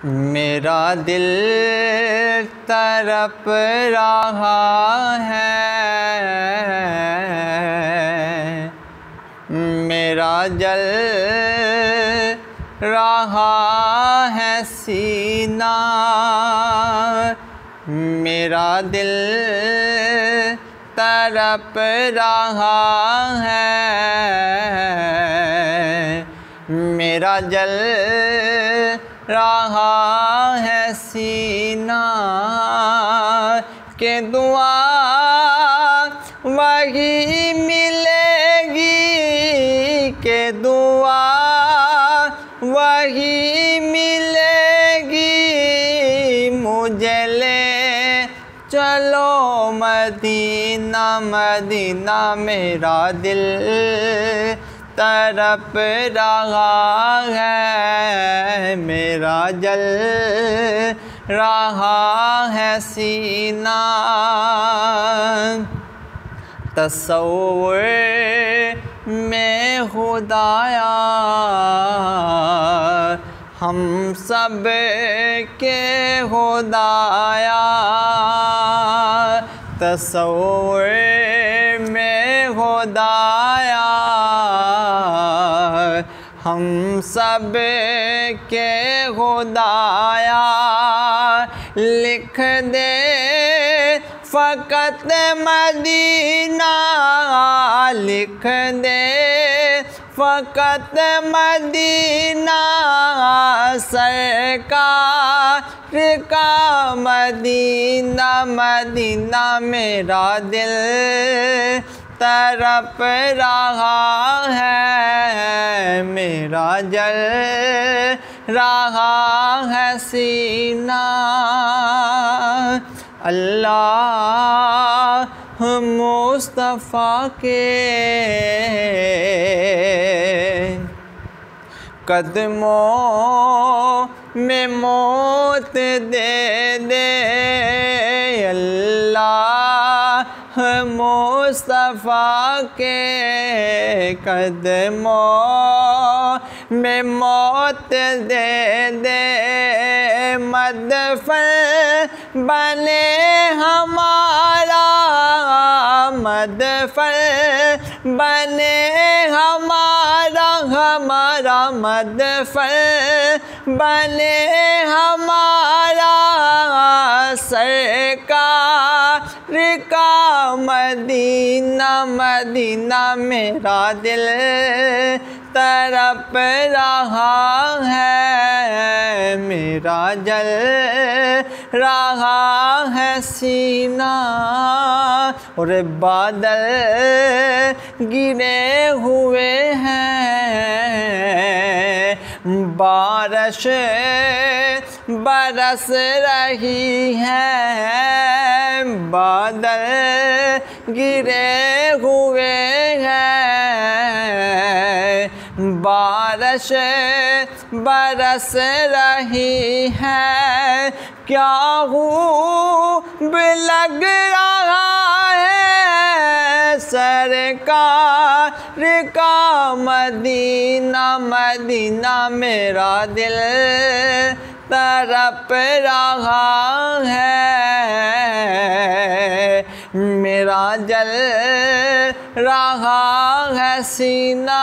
मेरा दिल तड़प रहा है, मेरा जल रहा है सीना, मेरा दिल तड़प रहा है, मेरा जल रहा है सीना। के दुआ वही मिलेगी, के दुआ वही मिलेगी, मुझे ले चलो मदीना मदीना। मेरा दिल तड़प रहा है, मेरा जल रहा है सीना। तसव्वुर में खुदाया हम सब के खुदाया, तसव्वुर में खुदाया हम सब के खुदाया। लिख दे फ़कत मदीना, लिख दे फ़कत मदीना, सरकार का मदीना मदीना। मेरा दिल तड़प रहा है, मेरा जल रहा है सीना। अल्लाह मुस्तफ़ा के कदमों में मौत दे दे, अल्लाह मुस्तफ़ा के कदमों में मौत दे दे। मदफन बने हमारा, मदफन बने हमारा, हमारा मदफन बने हमारा, सरकार का मदीना मदीना। मेरा दिल तड़प रहा है, मेरा जल रहा है सीना। और बादल गिरे हुए हैं, बारिश बरस रही है, बादल गिरे हुए हैं, बारिश बरस रही है। क्या खूब लग रहा है सरकार का मदीना मदीना। मेरा दिल तड़प रहा है, मेरा जल रहा है सीना।